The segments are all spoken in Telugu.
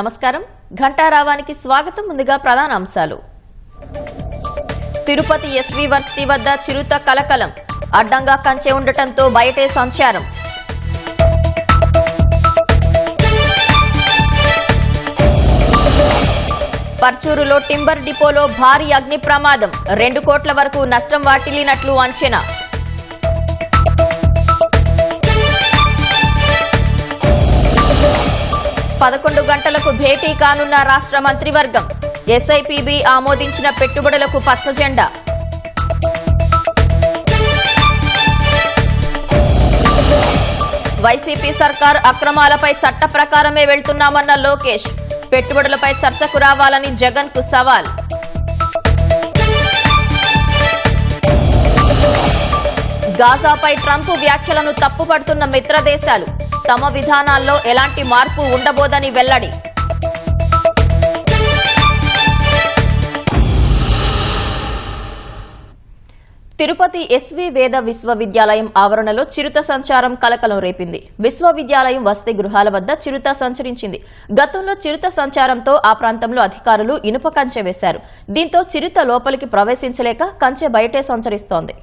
నమస్కారం ఘంటారావానికి స్వాగతం. ముందుగా ప్రధాన అంశాలు. తిరుపతి ఎస్వి వర్సిటీ వద్ద చిరుత కలకలం, అడ్డంగా కంచె ఉండటంతో బయటే సంచారం. పర్చూరులో టింబర్ డిపోలో భారీ అగ్ని ప్రమాదం, 2 కోట్ల వరకు నష్టం వాటిల్లినట్లు అంచనా. పదకొండు గంటలకు భేటీ కానున్న రాష్ట్ర మంత్రివర్గం, ఎస్ఐపిబి ఆమోదించిన పెట్టుబడులకు పచ్చజెండా. వైసీపీ సర్కార్ అక్రమాలపై చట్ట ప్రకారమే వెళ్తున్నామన్న లోకేష్, పెట్టుబడులపై చర్చకు రావాలని జగన్ కు సవాల్. గాజాపై ట్రంప్ వ్యాఖ్యలను తప్పుపడుతున్న మిత్రదేశాలు, తమ విధానాల్లో ఎలాంటి మార్పు ఉండబోదని వెల్లడి. తిరుపతి ఎస్వి వేద విశ్వవిద్యాలయం ఆవరణలో చిరుత సంచారం కలకలం రేపింది. విశ్వవిద్యాలయం వసతి గృహాల వద్ద చిరుత సంచరించింది. గతంలో చిరుత సంచారంతో ఆ ప్రాంతంలో అధికారులు ఇనుప కంచె వేశారు. దీంతో చిరుత లోపలికి ప్రవేశించలేక కంచె బయటే సంచరిస్తోంది.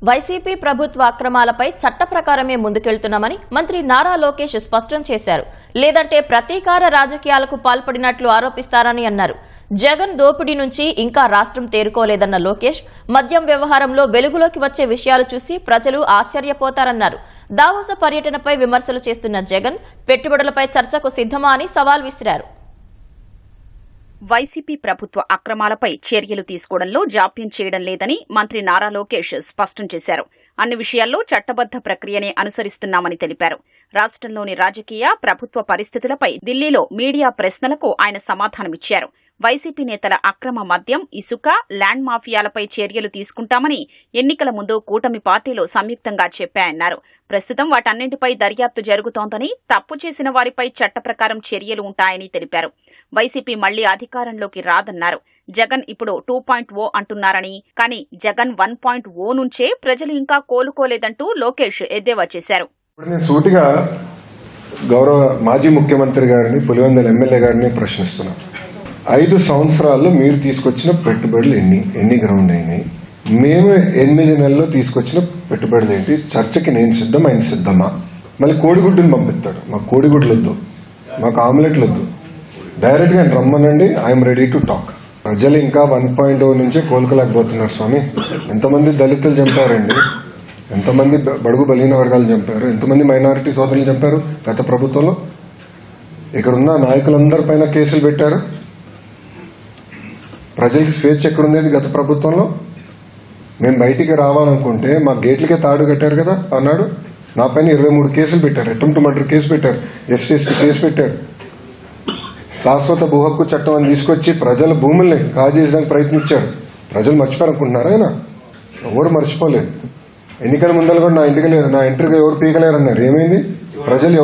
వైసీపీ ప్రభుత్వ అక్రమాలపై చట్ట ప్రకారమే ముందుకెళ్తున్నామని మంత్రి నారా లోకేష్ స్పష్టం చేశారు. లేదంటే ప్రతీకార రాజకీయాలకు పాల్పడినట్లు ఆరోపిస్తారని అన్నారు. జగన్ దోపిడీ నుంచి ఇంకా రాష్ట్రం తేరుకోలేదన్న లోకేష్, మద్యం వ్యవహారంలో వెలుగులోకి వచ్చే విషయాలు చూసి ప్రజలు ఆశ్చర్యపోతారన్నారు. దావోస్ పర్యటనపై విమర్శలు చేస్తున్న జగన్, పెట్టుబడులపై చర్చకు సిద్ధమా అని సవాల్ విసిరారు. వైసీపీ ప్రభుత్వ అక్రమాలపై చర్యలు తీసుకోవడంలో జాప్యం చేయడం లేదని మంత్రి నారా లోకేష్ స్పష్టం చేశారు. అన్ని విషయాల్లో చట్టబద్ద ప్రక్రియనే అనుసరిస్తున్నామని తెలిపారు. రాష్ట్రంలోని రాజకీయ, ప్రభుత్వ పరిస్థితులపై ఢిల్లీలో మీడియా ప్రశ్నలకు ఆయన సమాధానమిచ్చారు. వైసీపీ నేతల అక్రమ మద్యం, ఇసుక, ల్యాండ్ మాఫియాలపై చర్యలు తీసుకుంటామని ఎన్నికల ముందు కూటమి పార్టీలు సంయుక్తంగా చెప్పాయన్నారు. ప్రస్తుతం వాటన్నింటిపై దర్యాప్తు జరుగుతోందని, తప్పు చేసిన వారిపై చట్ట ప్రకారం చర్యలు ఉంటాయని తెలిపారు. వైసీపీ మళ్లీ అధికారంలోకి రాదన్నారు. జగన్ ఇప్పుడు 2.0 అంటున్నారని, కానీ జగన్ 1.0 నుంచే ప్రజలు ఇంకా కోలుకోలేదంటూ లోకేష్ ఎద్దేవా చేశారు. సూటిగా గౌరవ మాజీ ముఖ్యమంత్రి గారిని, పులివెందుల ఎమ్మెల్యే గారిని ప్రశ్నిస్తున్నాను. 5 సంవత్సరాల్లో మీరు తీసుకొచ్చిన పెట్టుబడులు ఎన్ని గ్రౌండ్ అయినాయి? మేము 8 నెలల్లో తీసుకొచ్చిన పెట్టుబడులు ఏంటి? చర్చకి నేను సిద్ధం, ఆయన సిద్ధమా? మళ్ళీ కోడిగుడ్డుని పంపిస్తాడు. మాకు కోడిగుడ్లు వద్దు, మాకు ఆమ్లెట్లు వద్దు, డైరెక్ట్గా ఆయన రమ్మనండి, ఐఎమ్ రెడీ టు టాక్. ప్రజలు ఇంకా 1.0 నుంచే కోలుకోలేకపోతున్నారు స్వామి. ఎంతమంది దళితులు చంపారండి, ఎంతమంది బడుగు బలహీన వర్గాలు చంపారు, ఎంతమంది మైనారిటీ సోదరులు చంపారు గత ప్రభుత్వంలో. ఇక్కడున్న నాయకులందరిపైన కేసులు పెట్టారు. ప్రజలకి స్వేచ్ఛ ఎక్కడుండేది గత ప్రభుత్వంలో? మేము బయటికి రావాలనుకుంటే మా గేట్లకే తాడు కట్టారు కదా అన్నాడు. నా పైన 23 కేసులు పెట్టారు. అటెంప్ట్ మర్డర్ కేసు పెట్టారు, ఎస్టీఎస్కి కేసు పెట్టారు. శాశ్వత భూ హక్కు చట్టం అని తీసుకొచ్చి ప్రజల భూముల్ని కాజేయడానికి ప్రయత్నించారు. ప్రజలు మర్చిపోయారనుకుంటున్నారా? ఆయన ఎవరు మర్చిపోలేదు. ఎన్నికల ముందర కూడా నా ఎంట్రీగా ఎవరు పీకలేరన్నారు. ఏమైంది? ప్రజలు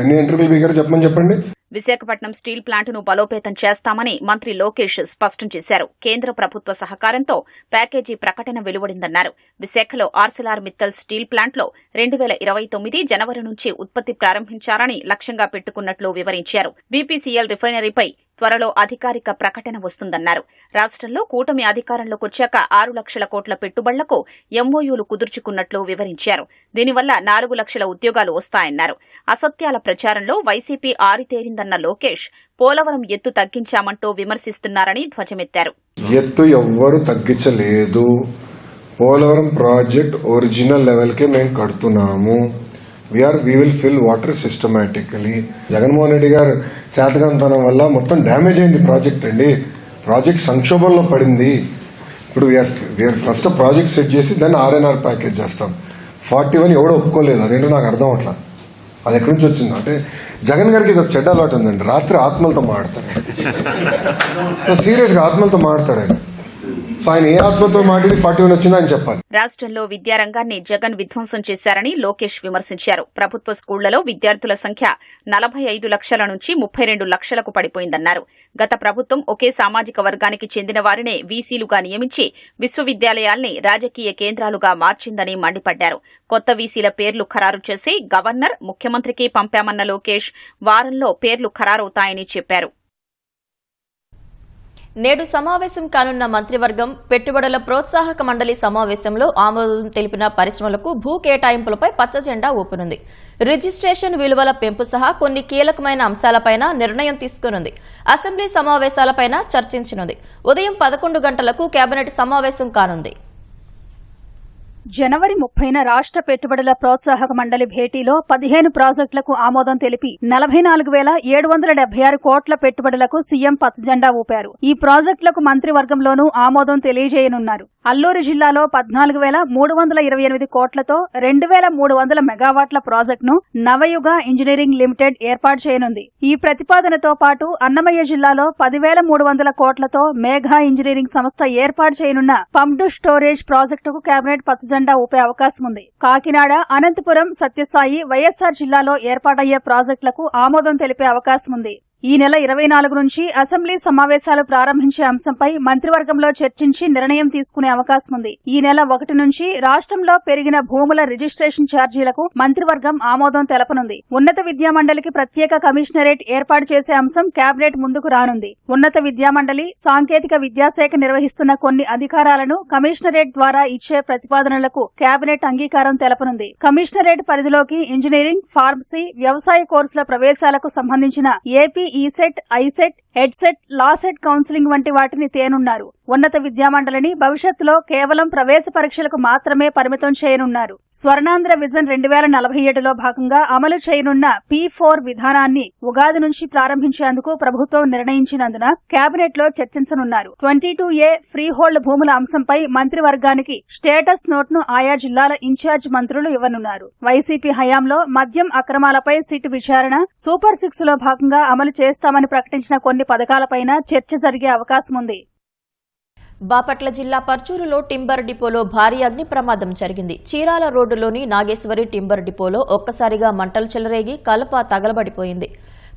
ఎన్ని ఎంట్రీలు పీకారో చెప్పండి. విశాఖపట్నం స్టీల్ ప్లాంటును బలోపేతం చేస్తామని మంత్రి లోకేష్ స్పష్టం చేశారు. కేంద్ర ప్రభుత్వ సహకారంతో ప్యాకేజీ ప్రకటన వెలువడిందన్నారు. విశాఖలో ఆర్సెలార్ మిత్తల్ స్టీల్ ప్లాంట్లో 2029 జనవరి నుంచి ఉత్పత్తి ప్రారంభించాలని లక్ష్యంగా పెట్టుకున్నట్లు వివరించారు. బీపీసీఎల్ రిఫైనరీపై త్వరలో అధికారిక ప్రకటన వస్తుందన్నారు. రాష్ట్రంలో కూటమి అధికారంలోకొచ్చాక 6 లక్షల కోట్ల పెట్టుబడులకు ఎంఓయూలు కుదుర్చుకున్నట్లు వివరించారు. దీనివల్ల 4 లక్షల ఉద్యోగాలు వస్తాయన్నారు. అసత్యాల ప్రచారంలో వైసీపీ ఆరితేరిందన్న లోకేష్, పోలవరం ఎత్తు తగ్గించామంటూ విమర్శిస్తున్నారని ధ్వజమెత్తారు. ఎత్తు ఎవ్వరు తగ్గించలేదు. పోలవరం ప్రాజెక్ట్ ఒరిజినల్ లెవెల్కే మేము కడుతున్నాము. We will fill water systematically. Jaganmohan Reddy గారు చేతకంతనం వల్ల మొత్తం డ్యామేజ్ అయింది ప్రాజెక్ట్ అండి. ప్రాజెక్ట్ సంక్షోభంలో పడింది. ఇప్పుడు వీఆర్ ఫస్ట్ ప్రాజెక్ట్ సెట్ చేసి దాన్ని ఆర్ఎన్ఆర్ ప్యాకేజ్ చేస్తాం. 41 ఎవడో ఒప్పుకోలేదు. అదేంటో నాకు అర్థం అవట్లా. అది ఎక్కడి నుంచి వచ్చింది అంటే జగన్ గారికి ఇది ఒక చెడ్డ అలవాటు ఉందండి. రాత్రి ఆత్మలతో మాట్లాడతాడు. సీరియస్గా ఆత్మలతో మాట్లాడతాడు ఆయన. సో ఆయన ఏ ఆత్మతో మాట్లాడి 41 వచ్చిందో ఆయన చెప్పాలి. రాష్ట్రంలో విద్యారంగాన్ని జగన్ విధ్వంసం చేశారని లోకేష్ విమర్శించారు. ప్రభుత్వ స్కూళ్లలో విద్యార్థుల సంఖ్య 45 లక్షల నుంచి 32 లక్షలకు పడిపోయిందన్నారు. గత ప్రభుత్వం ఒకే సామాజిక వర్గానికి చెందిన వారినే వీసీలుగా నియమించి విశ్వవిద్యాలయాల్ని రాజకీయ కేంద్రాలుగా మార్చిందని మండిపడ్డారు. కొత్త వీసీల పేర్లు ఖరారు చేసి గవర్నర్, ముఖ్యమంత్రికి పంపామన్న లోకేష్ వారంలో పేర్లు ఖరారవుతాయని చెప్పారు. నేడు సమావేశం కానున్న మంత్రివర్గం పెట్టుబడుల ప్రోత్సాహక మండలి సమావేశంలో ఆమోదం తెలిపిన పరిశ్రమలకు భూ కేటాయింపులపై పచ్చజెండా ఊపనుంది. రిజిస్ట్రేషన్ విలువల పెంపు సహా కొన్ని కీలకమైన అంశాలపైన నిర్ణయం తీసుకునుంది. అసెంబ్లీ సమావేశాలపైన చర్చించనుంది. ఉదయం 11 గంటలకు కేబినెట్ సమావేశం కానుంది. జనవరి 30న రాష్ట్ర పెట్టుబడుల ప్రోత్సాహక మండలి భేటీలో 15 ప్రాజెక్టులకు ఆమోదం తెలిపి 44,776 కోట్ల పెట్టుబడులకు సీఎం పచ్చజెండా ఊపారు. ఈ ప్రాజెక్టులకు మంత్రివర్గంలోనూ ఆమోదం తెలియజేయనున్నారు. అల్లూరు జిల్లాలో 14,328 కోట్లతో 2,300 మెగావాట్ల ప్రాజెక్టును నవయుగ ఇంజనీరింగ్ లిమిటెడ్ ఏర్పాటు చేయనుంది. ఈ ప్రతిపాదనతో పాటు అన్నమయ్య జిల్లాలో 10,300 కోట్లతో మేఘా ఇంజనీరింగ్ సంస్థ ఏర్పాటు చేయనున్న పంప్డ్ స్టోరేజ్ ప్రాజెక్టుకు కేబినెట్ పచ్చజెండా ఊపే అవకాశం ఉంది. కాకినాడ, అనంతపురం, సత్యసాయి, వైఎస్సార్ జిల్లాలో ఏర్పాటయ్యే ప్రాజెక్టులకు ఆమోదం తెలిపే అవకాశం ఉంది. ఈ నెల 24 నుంచి అసెంబ్లీ సమావేశాలు ప్రారంభించే అంశంపై మంత్రివర్గంలో చర్చించి నిర్ణయం తీసుకునే అవకాశం ఉంది. ఈ నెల 1 నుంచి రాష్ట్రంలో పెరిగిన భూముల రిజిస్ట్రేషన్ ఛార్జీలకు మంత్రివర్గం ఆమోదం తెలపనుంది. ఉన్నత విద్యామండలికి ప్రత్యేక కమిషనరేట్ ఏర్పాటు చేసే అంశం కేబినెట్ ముందుకు రానుంది. ఉన్నత విద్యామండలి, సాంకేతిక విద్యాశాఖ నిర్వహిస్తున్న కొన్ని అధికారాలను కమిషనరేట్ ద్వారా ఇచ్చే ప్రతిపాదనలకు కేబినెట్ అంగీకారం తెలపనుంది. కమిషనరేట్ పరిధిలోకి ఇంజనీరింగ్, ఫార్మసీ, వ్యవసాయ కోర్సుల ప్రవేశాలకు సంబంధించిన AP ECET, ICET, headset, LAWCET counselling వంటి వాటిని తేనున్నారు. ఉన్నత విద్యామండలిని భవిష్యత్తులో కేవలం ప్రవేశ పరీక్షలకు మాత్రమే పరిమితం చేయనున్నారు. స్వర్ణాంధ్ర విజన్ 2047లో భాగంగా అమలు చేయనున్న P4 విధానాన్ని ఉగాది నుంచి ప్రారంభించేందుకు ప్రభుత్వం నిర్ణయించినందున కేబినెట్ లో చర్చించనున్నారు. 22A ఫ్రీ హోల్డ్ భూముల అంశంపై మంత్రివర్గానికి స్టేటస్ నోట్ను ఆయా జిల్లాల ఇన్ఛార్జ్ మంత్రులు ఇవ్వనున్నారు. వైసీపీ హయాంలో మద్యం అక్రమాలపై సిట్ విచారణ, సూపర్ 6 లో భాగంగా అమలు చేస్తామని ప్రకటించిన కొన్ని పథకాలపైన చర్చ జరిగే అవకాశం ఉంది. బాపట్ల జిల్లా పర్చూరులో టింబర్ డిపోలో భారీ అగ్ని ప్రమాదం జరిగింది. చీరాల రోడ్డులోని నాగేశ్వరి టింబర్ డిపోలో ఒక్కసారిగా మంటలు చెలరేగి కలప తగలబడిపోయింది.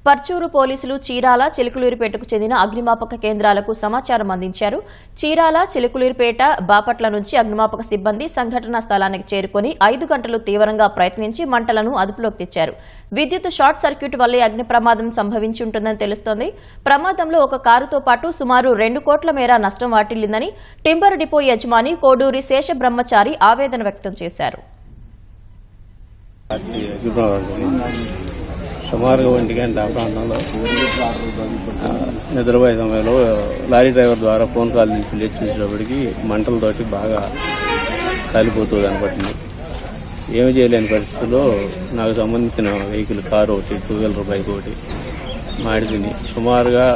పర్చూరు పోలీసులు చీరాల, చిలుకలూరిపేటకు చెందిన అగ్నిమాపక కేంద్రాలకు సమాచారం అందించారు. చీరాల, చిలుకలూరిపేట, బాపట్ల నుంచి అగ్నిమాపక సిబ్బంది సంఘటనా స్థలానికి చేరుకుని 5 గంటలు తీవ్రంగా ప్రయత్నించి మంటలను అదుపులోకి తెచ్చారు. విద్యుత్ షార్ట్ సర్క్యూట్ వల్లే అగ్ని ప్రమాదం సంభవించి ఉంటుందని తెలుస్తోంది. ప్రమాదంలో ఒక కారుతో పాటు సుమారు 2 కోట్ల మేర నష్టం వాటిల్లిందని టింబర్ డిపో యజమాని కోడూరి శేష బ్రహ్మచారి ఆవేదన వ్యక్తం చేశారు. సుమారుగా 1 గంట ఆ ప్రాంతంలో నిద్రపోయే సమయంలో లారీ డ్రైవర్ ద్వారా ఫోన్ కాల్ నుంచి లేచి చూసేటప్పటికి మంటలతోటి బాగా కాలిపోతూ కనపడింది. ఏమి చేయలేని పరిస్థితుల్లో నాకు సంబంధించిన వెహికల్, కారు ఒకటి, 2 వీలర్ బైక్ ఒకటి మాడిపోయింది. సుమారుగా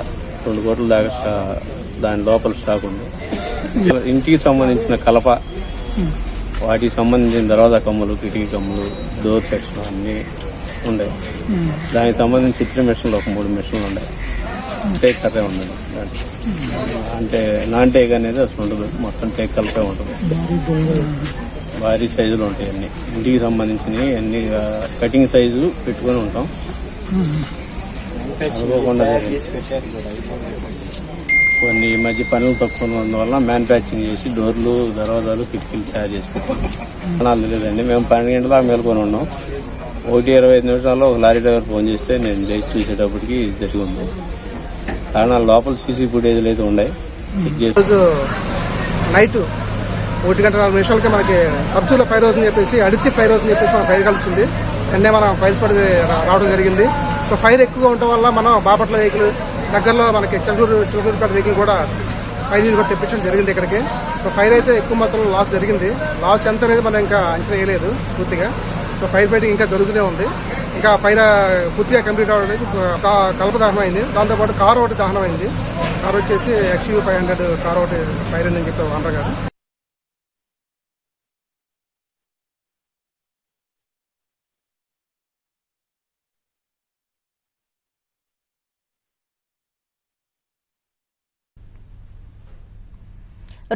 2 కోట్ల దాకా దాని లోపల స్టాక్ ఉంది. ఇంటికి సంబంధించిన కలప, వాటికి సంబంధించిన దర్వాజా కమ్ములు, కిటికీ కమ్ములు, డోర్ సెక్షన్ అన్నీ ఉండే. దానికి సంబంధించి చిత్ర మిషన్లు ఒక 3 మిషన్లు ఉన్నాయి. టేక్ కర్రే ఉండదు. అంటే నాన్ టేక్ అనేది అసలు ఉండదు, మొత్తం టేక్ కలిపే ఉంటుంది. భారీ సైజులు ఉంటాయి అన్ని. ఇంటికి సంబంధించినవి అన్ని కటింగ్ సైజు పెట్టుకుని ఉంటాం. అనుకోకుండా కొన్ని ఈ మధ్య పనులు తక్కువ ఉన్నందువల్ల మ్యానుఫ్యాక్చరింగ్ చేసి డోర్లు, దర్వాజాలు, కిటికీలు తయారు చేసి పెట్టాం. లేదండి, మేము 12 గంటల దాకా మేల్కొని ఉన్నాం. 1:25 నిమిషాల్లో ఒక లారీ డ్రైవర్ ఫోన్ చేస్తే నేను లేచి చూసేటప్పటికి జరిగి ఉంది. కారణాలు లోపల సీసీ ఫుటేజ్లు అయితే ఉన్నాయి. నైట్ 1:40 మనకి పర్చూలో ఫైర్ అవుతుందని చెప్పేసి, అడిచి ఫైర్ అవుతుందని చెప్పేసి మన ఫైర్ కలిసింది. వెంటనే మనం ఫైర్స్ పడి రావడం జరిగింది. సో ఫైర్ ఎక్కువగా ఉండటం వల్ల మనం బాపట్ల వెహికల్ దగ్గరలో మనకి చిలకలూరుపేట వెహికల్ కూడా ఫైర్ కూడా తెప్పించడం జరిగింది ఇక్కడికి. సో ఫైర్ అయితే ఎక్కువ మొత్తంలో లాస్ జరిగింది. లాస్ ఎంత అనేది మనం ఇంకా అంచనా వేయలేదు పూర్తిగా. సో సో ఫైర్ ఫైటింగ్ ఇంకా జరుగుతూనే ఉంది. ఇంకా ఫైర్ పూర్తిగా కంప్లీట్ అవ్వడానికి కలప దహనం అయింది. దాంతోపాటు కారు ఒకటి దహనం అయింది. కారు వచ్చేసి XU 500 కారు ఒకటి ఫైర్ అయిందని చెప్పారు ఓనర్ గారు.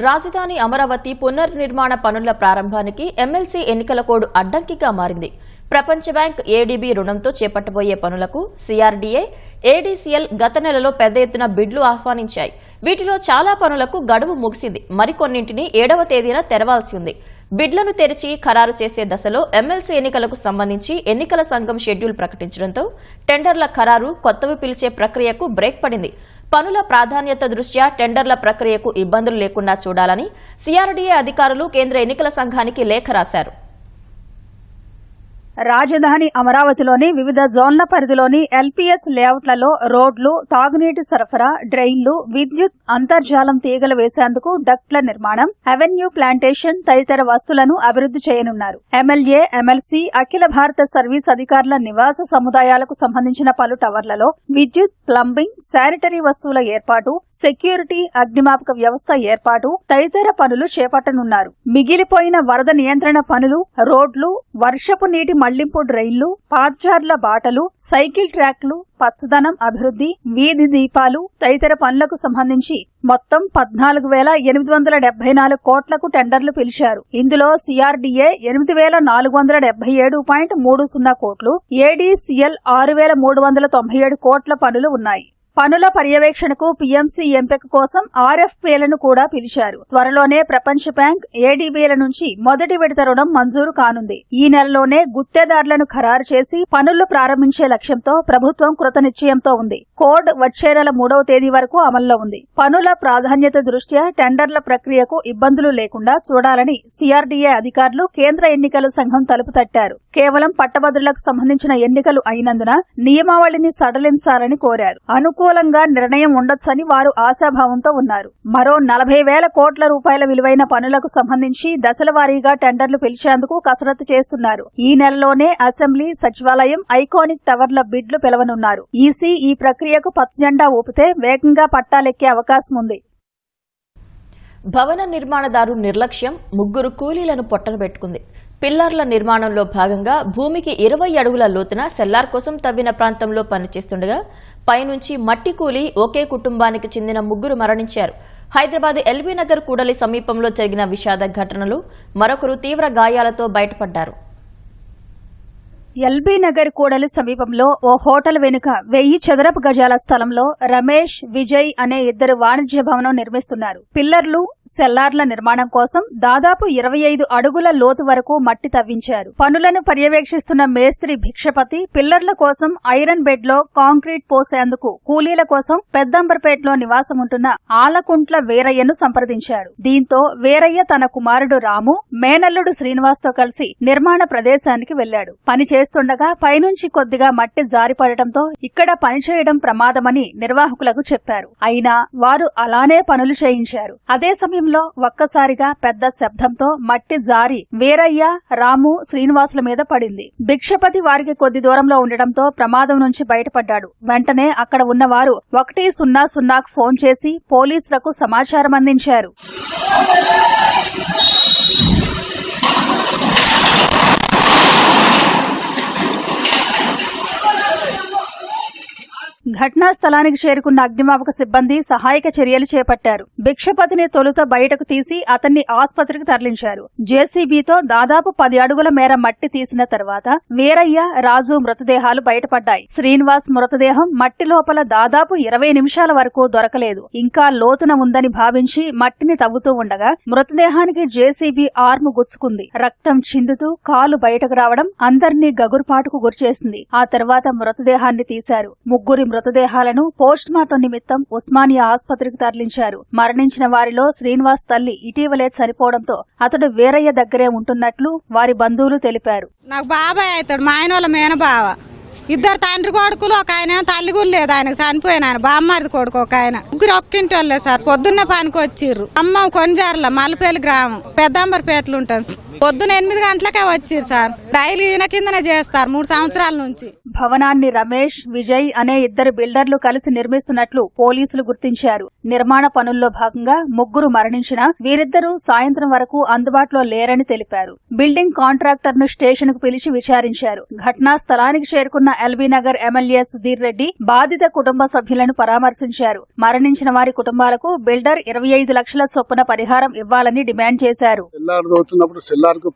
రాజధాని అమరావతి పునర్నిర్మాణ పనుల ప్రారంభానికి ఎమ్మెల్సీ ఎన్నికల కోడ్ అడ్డంకిగా మారింది. ప్రపంచ బ్యాంక్ ఏడీబీ రుణంతో చేపట్టబోయే పనులకు CRDA, ADCL గత నెలలో పెద్ద ఎత్తున బిడ్లు ఆహ్వానించాయి. వీటిలో చాలా పనులకు గడువు ముగిసింది. మరికొన్నింటిని 7వ తేదీన తెరవాల్సి ఉంది. బిడ్లను తెరిచి ఖరారు చేసే దశలో ఎమ్మెల్సీ ఎన్నికలకు సంబంధించి ఎన్నికల సంఘం షెడ్యూల్ ప్రకటించడంతో టెండర్ల ఖరారు, కొత్తవి పిలిచే ప్రక్రియకు బ్రేక్ పడింది. పనుల ప్రాధాన్యత దృష్ట్యా టెండర్ల ప్రక్రియకు ఇబ్బందులు లేకుండా చూడాలని CRDA అధికారులు కేంద్ర ఎన్నికల సంఘానికి లేఖ రాశారు. రాజధాని అమరావతిలోని వివిధ జోన్ల పరిధిలోని LPS లేఅవుట్లలో రోడ్లు, తాగునీటి సరఫరా, డ్రైన్లు, విద్యుత్, అంతర్జాలం తీగలు వేసేందుకు డక్ట్ల నిర్మాణం, అవెన్యూ ప్లాంటేషన్ తదితర వస్తువులను అభివృద్ధి చేయనున్నారు. ఎమ్మెల్యే, ఎమ్మెల్సీ, అఖిల భారత సర్వీస్ అధికారుల నివాస సముదాయాలకు సంబంధించిన పలు టవర్లలో విద్యుత్, ప్లంబింగ్, శానిటరీ వస్తువుల ఏర్పాటు, సెక్యూరిటీ, అగ్నిమాపక వ్యవస్థ ఏర్పాటు తదితర పనులు చేపట్టనున్నారు. మిగిలిపోయిన వరద నియంత్రణ పనులు, రోడ్లు, వర్షపు నీటి మళ్లింపు డ్రైన్లు, పాదచారుల బాటలు, సైకిల్ ట్రాక్లు, పచ్చదనం అభివృద్ధి, వీధి దీపాలు తదితర పనులకు సంబంధించి మొత్తం 14,874 కోట్లకు టెండర్లు పిలిచారు. ఇందులో CRDA 8,477.30 కోట్లు, ADCL 6,397 కోట్ల పనులు ఉన్నాయి. పనుల పర్యవేక్షణకు PMC ఎంపిక కోసం RFPలను కూడా పిలిచారు. త్వరలోనే ప్రపంచ బ్యాంక్, ADBల నుంచి మొదటి విడత రుణం మంజూరు కానుంది. ఈ నెలలోనే గుత్తేదారులను ఖరారు చేసి పనులు ప్రారంభించే లక్ష్యంతో ప్రభుత్వం కృతనిశ్చయంతో ఉంది. కోడ్ వచ్చే నెల 3వ తేదీ వరకు అమల్లో ఉంది. పనుల ప్రాధాన్యత దృష్ట్యా టెండర్ల ప్రక్రియకు ఇబ్బందులు లేకుండా చూడాలని CRDA అధికారులు కేంద్ర ఎన్నికల సంఘం తలుపు తట్టారు. కేవలం పట్టభద్రులకు సంబంధించిన ఎన్నికలు అయినందున నియమావళిని సడలించాలని కోరారు. అనుకూలంగా నిర్ణయం ఉండొచ్చని వారు ఆశాభావంతో ఉన్నారు. మరో 40,000 కోట్ల రూపాయల విలువైన పనులకు సంబంధించి దశలవారీగా టెండర్లు పిలిచేందుకు కసరత్తు చేస్తున్నారు. ఈ నెలలోనే అసెంబ్లీ, సచివాలయం, ఐకానిక్ టవర్ల బిడ్లు పిలవనున్నారు. ఈసీ ఈ ప్రక్రియకు పచ్చజెండా ఊపితే వేగంగా పట్టాలెక్కే అవకాశం ఉంది. భవన నిర్మాణదారు నిర్లక్ష్యం 3 కూలీలను పొట్టనబెట్టుకుంది. పిల్లర్ల నిర్మాణంలో భాగంగా భూమికి 20 అడుగుల లోతున సెల్లార్ కోసం తవ్విన ప్రాంతంలో పనిచేస్తుండగా పైనుంచి మట్టి కూలి ఒకే కుటుంబానికి చెందిన 3 మరణించారు. హైదరాబాద్ LB నగర్ కూడలి సమీపంలో జరిగిన విషాద ఘటనలో మరొకరు తీవ్ర గాయాలతో బయటపడ్డారు. LB నగర్ కూడలి సమీపంలో ఓ హోటల్ వెనుక 1000 చదరపు గజాల స్థలంలో రమేష్, విజయ్ అనే 2 వాణిజ్య భవనం నిర్మిస్తున్నారు. పిల్లర్లు, సెల్లార్ల నిర్మాణం కోసం దాదాపు 25 అడుగుల లోతు వరకు మట్టి తవ్వించారు. పనులను పర్యవేక్షిస్తున్న మేస్త్రి భిక్షపతి పిల్లర్ల కోసం ఐరన్ బెడ్ లో కాంక్రీట్ పోసేందుకు కూలీల కోసం పెద్దంబర్పేటలో నివాసముంటున్న ఆలకుంట్ల వీరయ్యను సంప్రదించాడు. దీంతో వీరయ్య తన కుమారుడు రాము, మేనల్లుడు శ్రీనివాస్ తో కలిసి నిర్మాణ ప్రదేశానికి వెళ్లాడు. పని చేస్తుండగా పైనుంచి కొద్దిగా మట్టి జారిపడటంతో ఇక్కడ పనిచేయడం ప్రమాదమని నిర్వాహకులకు చెప్పారు. అయినా వారు అలానే పనులు చేయించారు. అదే సమయంలో ఒక్కసారిగా పెద్ద శబ్దంతో మట్టి జారి వీరయ్య, రాము, శ్రీనివాసుల మీద పడింది. భిక్షపతి వారికి కొద్ది దూరంలో ఉండటంతో ప్రమాదం నుంచి బయటపడ్డాడు. వెంటనే అక్కడ ఉన్నవారు 100కు ఫోన్ చేసి పోలీసులకు సమాచారం అందించారు. ఘటనా స్థలానికి చేరుకున్న అగ్నిమాపక సిబ్బంది సహాయక చర్యలు చేపట్టారు. భిక్షపతిని తొలుత బయటకు తీసి అతన్ని ఆసుపత్రికి తరలించారు. JCBతో దాదాపు 10 అడుగుల మేర మట్టి తీసిన తర్వాత వీరయ్య, రాజు మృతదేహాలు బయటపడ్డాయి. శ్రీనివాస్ మృతదేహం మట్టి లోపల దాదాపు 20 నిమిషాల వరకు దొరకలేదు. ఇంకా లోతున ఉందని భావించి మట్టిని తవ్వుతూ ఉండగా మృతదేహానికి JCB ఆర్మ్ గుచ్చుకుంది. రక్తం చిందుతూ కాలు బయటకు రావడం అందరినీ గగురుపాటుకు గురిచేసింది. ఆ తర్వాత మృతదేహాన్ని తీశారు. 3 మృతదేహాలను పోస్టుమార్టం నిమిత్తం ఉస్మానియా ఆసుపత్రికి తరలించారు. మరణించిన వారిలో శ్రీనివాస్ తల్లి ఇటీవలే చనిపోవడంతో అతడు వీరయ్య దగ్గరే ఉంటున్నట్లు వారి బంధువులు తెలిపారు. నాకు బాబాయ్ అవుతాడు, మా ఆయన వాళ్ళ మేన బావ. ఇద్దరు తండ్రి కొడుకులు, ఒక ఆయన తల్లి కూడా లేదు, ఆయనకు చనిపోయిన ఆయన బామ్మది కొడుకు ఒక ఆయన. ముగ్గురు ఒక్కింటి వాళ్ళే సార్. పొద్దున్న పనికి వచ్చిర్రు. అమ్మ కొనిజారుల మల్లపల్లి గ్రామం పెద్దంబరపేటలు ఉంటాం. పొద్దున 8 గంటలకే వచ్చిర్రు సార్. డైలీ ఈయన కిందనే చేస్తారు 3 సంవత్సరాల నుంచి. భవనాన్ని రమేష్, విజయ్ అనే ఇద్దరు బిల్డర్లు కలిసి నిర్మిస్తున్నట్లు పోలీసులు గుర్తించారు. నిర్మాణ పనుల్లో భాగంగా ముగ్గురు మరణించినా వీరిద్దరూ సాయంత్రం వరకు అందుబాటులో లేరని తెలిపారు. బిల్డింగ్ కాంట్రాక్టర్ ను స్టేషన్ కు పిలిచి విచారించారు. ఘటనా స్థలానికి చేరుకున్న ఎల్బీ నగర్ ఎమ్మెల్యే సుధీర్ రెడ్డి బాధిత కుటుంబ సభ్యులను పరామర్శించారు. మరణించిన వారి కుటుంబాలకు బిల్డర్ 25 లక్షల చొప్పున పరిహారం ఇవ్వాలని డిమాండ్ చేశారు.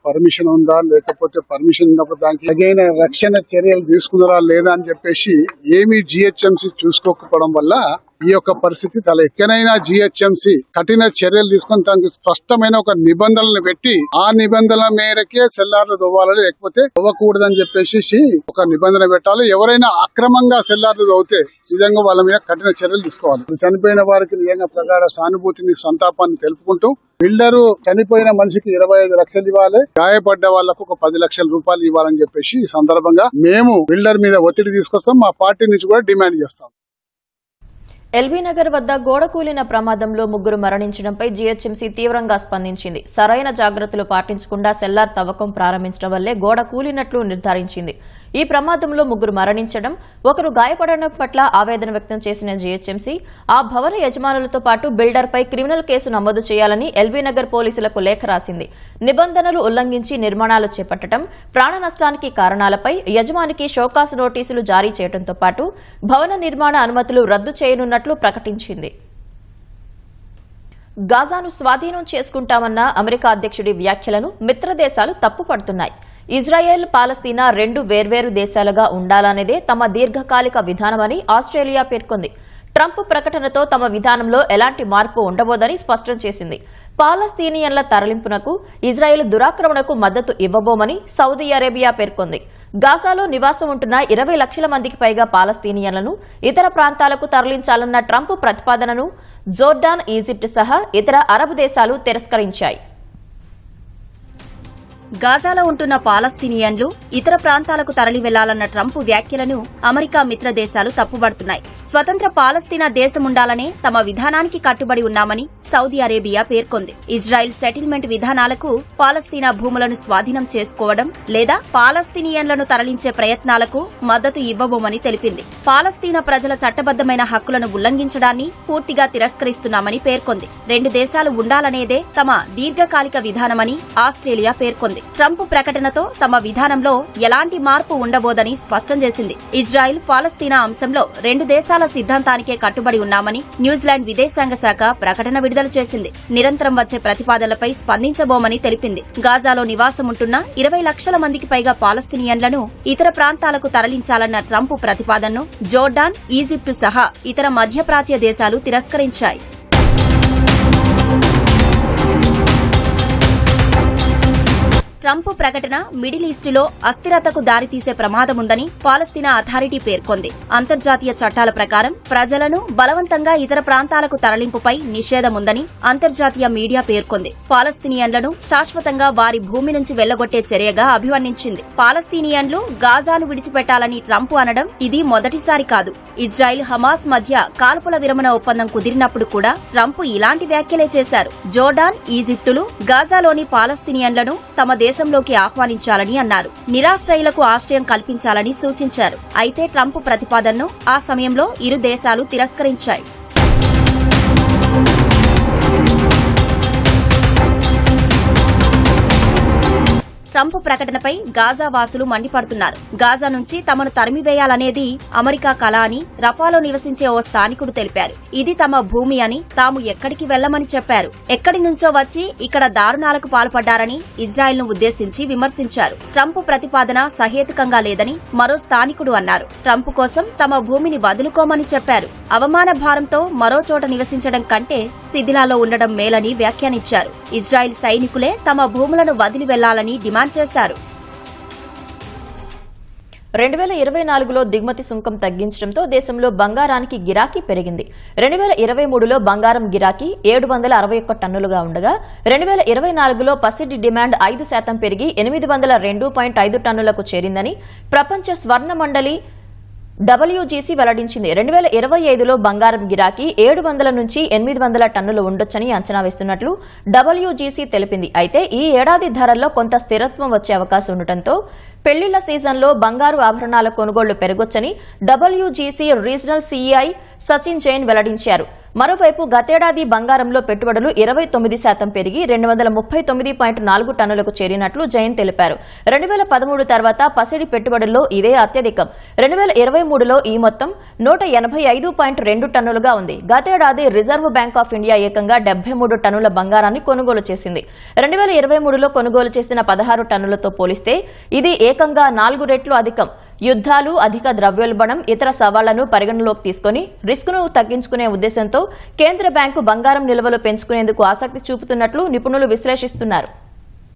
పర్మిషన్ ఉందా, లేకపోతే పర్మిషన్ ఉన్నప్పుడు దానికి తగిన రక్షణ చర్యలు తీసుకున్నారా లేదా అని చెప్పేసి ఏమీ జిహెచ్ఎంసీ చూసుకోకపోవడం వల్ల ఈ యొక్క పరిస్థితి తల ఎక్కనైనా జిహెచ్ఎంసీ కఠిన చర్యలు తీసుకుని దానికి స్పష్టమైన ఒక నిబంధనలను పెట్టి ఆ నిబంధనల మేరకే సెల్లార్లు తవ్వాలని, లేకపోతే తవ్వకూడదని చెప్పేసి ఒక నిబంధన పెట్టాలి. ఎవరైనా అక్రమంగా సెల్లార్లు తవ్వితే నిజంగా వాళ్ళ మీద కఠిన చర్యలు తీసుకోవాలి. చనిపోయిన వారికి నిజంగా ప్రగాఢ సానుభూతిని, సంతాపాన్ని తెలుపుకుంటూ బిల్డరు చనిపోయిన మనిషికి 25 లక్షలు ఇవ్వాలి, గాయపడ్డ వాళ్లకు ఒక 10 లక్షల రూపాయలు ఇవ్వాలని చెప్పేసి ఈ సందర్భంగా మేము బిల్డర్ మీద ఒత్తిడి తీసుకొస్తాం. మా పార్టీ నుంచి కూడా డిమాండ్ చేస్తాం. ఎల్బీ నగర్ వద్ద గోడ కూలిన ప్రమాదంలో ముగ్గురు మరణించడంపై జీహెచ్ఎంసీ తీవ్రంగా స్పందించింది. సరైన జాగ్రత్తలు పాటించకుండా సెల్లార్ తవ్వకం ప్రారంభించడం వల్లే గోడ కూలినట్లు నిర్ధారించింది. ఈ ప్రమాదంలో ముగ్గురు మరణించడం, ఒకరు గాయపడడం పట్ల ఆవేదన వ్యక్తం చేసిన జీహెచ్ఎంసీ ఆ భవన యజమానులతో పాటు బిల్డర్పై క్రిమినల్ కేసు నమోదు చేయాలని ఎల్బీ నగర్ పోలీసులకు లేఖ రాసింది. నిబంధనలు ఉల్లంఘించి నిర్మాణాలు చేపట్టడం, ప్రాణ నష్టానికి కారణాలపై యజమానికి షోకాస్ నోటీసులు జారీ చేయడంతో పాటు భవన నిర్మాణ అనుమతులు రద్దు చేయనున్నట్లు ప్రకటించింది. గాజాను స్వాధీనం చేసుకుంటామన్న అమెరికా అధ్యక్షుడి వ్యాఖ్యలను మిత్రదేశాలు తప్పుపడుతున్నాయి. ఇజ్రాయెల్, పాలస్తీనా 2 వేర్వేరు దేశాలుగా ఉండాలనేదే తమ దీర్ఘకాలిక విధానమని ఆస్ట్రేలియా పేర్కొంది. ట్రంప్ ప్రకటనతో తమ విధానంలో ఎలాంటి మార్పు ఉండబోదని స్పష్టం చేసింది. పాలస్తీనియన్ల తరలింపునకు, ఇజ్రాయెల్ దురాక్రమణకు మద్దతు ఇవ్వబోమని సౌదీ అరేబియా పేర్కొంది. గాజాలో నివాసం ఉంటున్న 20 లక్షల మందికి పైగా పాలస్తీనియన్లను ఇతర ప్రాంతాలకు తరలించాలన్న ట్రంప్ ప్రతిపాదనను జోర్డాన్, ఈజిప్ట్ సహా ఇతర అరబ్ దేశాలు తిరస్కరించాయి. గాజాలో ఉంటున్న పాలస్తీనియన్లు ఇతర ప్రాంతాలకు తరలి వెళ్లాలన్న ట్రంప్ వ్యాఖ్యలను అమెరికా మిత్ర దేశాలు తప్పుబడుతున్నాయి. స్వతంత్ర పాలస్తీనా దేశముండాలనే తమ విధానానికి కట్టుబడి ఉన్నామని సౌదీ అరేబియా పేర్కొంది. ఇజ్రాయెల్ సెటిల్మెంట్ విధానాలకు, పాలస్తీనా భూములను స్వాధీనం చేసుకోవడం లేదా పాలస్తీనియన్లను తరలించే ప్రయత్నాలకు మద్దతు ఇవ్వబోమని తెలిపింది. పాలస్తీనా ప్రజల చట్టబద్దమైన హక్కులను ఉల్లంఘించడాన్ని పూర్తిగా తిరస్కరిస్తున్నామని పేర్కొంది. 2 దేశాలు ఉండాలనేదే తమ దీర్ఘకాలిక విధానమని ఆస్ట్రేలియా పేర్కొంది. ట్రంప్ ప్రకటనతో తమ విధానంలో ఎలాంటి మార్పు ఉండబోదని స్పష్టం చేసింది. ఇజ్రాయెల్, పాలస్తీనా అంశంలో 2 దేశాల సిద్ధాంతానికే కట్టుబడి ఉన్నామని న్యూజిలాండ్ విదేశాంగ శాఖ ప్రకటన విడుదల చేసింది. నిరంతరం వచ్చే ప్రతిపాదనలపై స్పందించబోమని తెలిపింది. గాజాలో నివాసముంటున్న 20 లక్షల మందికి పైగా పాలస్తీనియన్లను ఇతర ప్రాంతాలకు తరలించాలన్న ట్రంప్ ప్రతిపాదనను జోర్డాన్, ఈజిప్టు సహా ఇతర మధ్యప్రాచ్య దేశాలు తిరస్కరించాయి. ట్రంప్ ప్రకటన మిడిల్ ఈస్టులో అస్థిరతకు దారితీసే ప్రమాదముందని పాలస్తీనా అథారిటీ పేర్కొంది. అంతర్జాతీయ చట్టాల ప్రకారం ప్రజలను బలవంతంగా ఇతర ప్రాంతాలకు తరలింపుపై నిషేధముందని అంతర్జాతీయ మీడియా పేర్కొంది. పాలస్తీనియన్లను శాశ్వతంగా వారి భూమి నుంచి వెళ్లగొట్టే చర్యగా అభివర్ణించింది. పాలస్తీనియన్లు గాజాను విడిచిపెట్టాలని ట్రంప్ అనడం ఇది మొదటిసారి కాదు. ఇజ్రాయెల్, హమాస్ మధ్య కాల్పుల విరమణ ఒప్పందం కుదిరినప్పుడు కూడా ట్రంప్ ఇలాంటి వ్యాఖ్యలే చేశారు. జోర్డాన్, ఈజిప్టులు గాజాలోని పాలస్తీనియన్లను తమ దేశంలోకి ఆహ్వానించాలని అన్నారు. నిరాశ్రయులకు ఆశ్రయం కల్పించాలని సూచించారు. అయితే ట్రంప్ ప్రతిపాదనను ఆ సమయంలో ఇరు దేశాలు తిరస్కరించాయి. ట్రంప్ ప్రకటనపై గాజా వాసులు మండిపడుతున్నారు. గాజా నుంచి తమను తరిమివేయాలనేది అమెరికా కల అని రఫాలో నివసించే ఓ స్థానికుడు తెలిపారు. ఇది తమ భూమి అని, తాము ఎక్కడికి వెళ్లమని చెప్పారు. ఎక్కడి నుంచో వచ్చి ఇక్కడ దారుణాలకు పాల్పడ్డారని ఇజ్రాయెల్ను ఉద్దేశించి విమర్శించారు. ట్రంప్ ప్రతిపాదన సహేతుకంగా లేదని మరో స్థానికుడు అన్నారు. ట్రంప్ కోసం తమ భూమిని వదులుకోమని చెప్పారు. అవమాన భారంతో మరో చోట నివసించడం కంటే శిథిలాల్లో ఉండడం మేలని వ్యాఖ్యానించారు. ఇజ్రాయెల్ సైనికులే తమ భూములను వదిలి వెళ్లాలని డిమాండ్ చేశారు. 2024లో దిగుమతి సుంకం తగ్గించడంతో దేశంలో బంగారానికి గిరాకీ పెరిగింది. 2023లో బంగారం గిరాకీ 761 టన్నులుగా ఉండగా 2024లో పసిడి డిమాండ్ 5% పెరిగి 802.5 టన్నులకు చేరిందని ప్రపంచ స్వర్ణ మండలి WGC వెల్లడించింది. 2025లో బంగారం గిరాకీ 700 నుంచి 800 టన్నులు ఉండొచ్చని అంచనా వేస్తున్నట్లు WGC తెలిపింది. అయితే ఈ ఏడాది ధరల్లో కొంత స్థిరత్వం వచ్చే అవకాశం ఉండటంతో పెళ్లిళ్ల సీజన్లో బంగారు ఆభరణాల కొనుగోళ్లు పెరగొచ్చని WGC regional CEI Sachin Jain వెల్లడించారు. మరోవైపు గతేడాది బంగారంలో పెట్టుబడులు 29% పెరిగి 239.4 టన్నులకు చేరినట్లు జైన్ తెలిపారు. 2013 తర్వాత పసిడి పెట్టుబడుల్లో ఇదే అత్యధికం. 2023లో ఈ మొత్తం 185.2 టన్నులుగా ఉంది. గతేడాది రిజర్వ్ బ్యాంక్ ఆఫ్ ఇండియా ఏకంగా 73 టన్నుల బంగారాన్ని కొనుగోలు చేసింది. 2023లో కొనుగోలు చేసిన 16 టన్నులతో పోలిస్తే ఇది ఏకంగా 4 రెట్లు అధికం. యుద్ధాలు, అధిక ద్రవ్యోల్బణం, ఇతర సవాళ్లను పరిగణలోకి తీసుకుని రిస్కును తగ్గించుకునే ఉద్దేశంతో కేంద్ర బ్యాంకు బంగారం నిల్వలు పెంచుకునేందుకు ఆసక్తి చూపుతున్నట్లు నిపుణులు విశ్లేషిస్తున్నారు.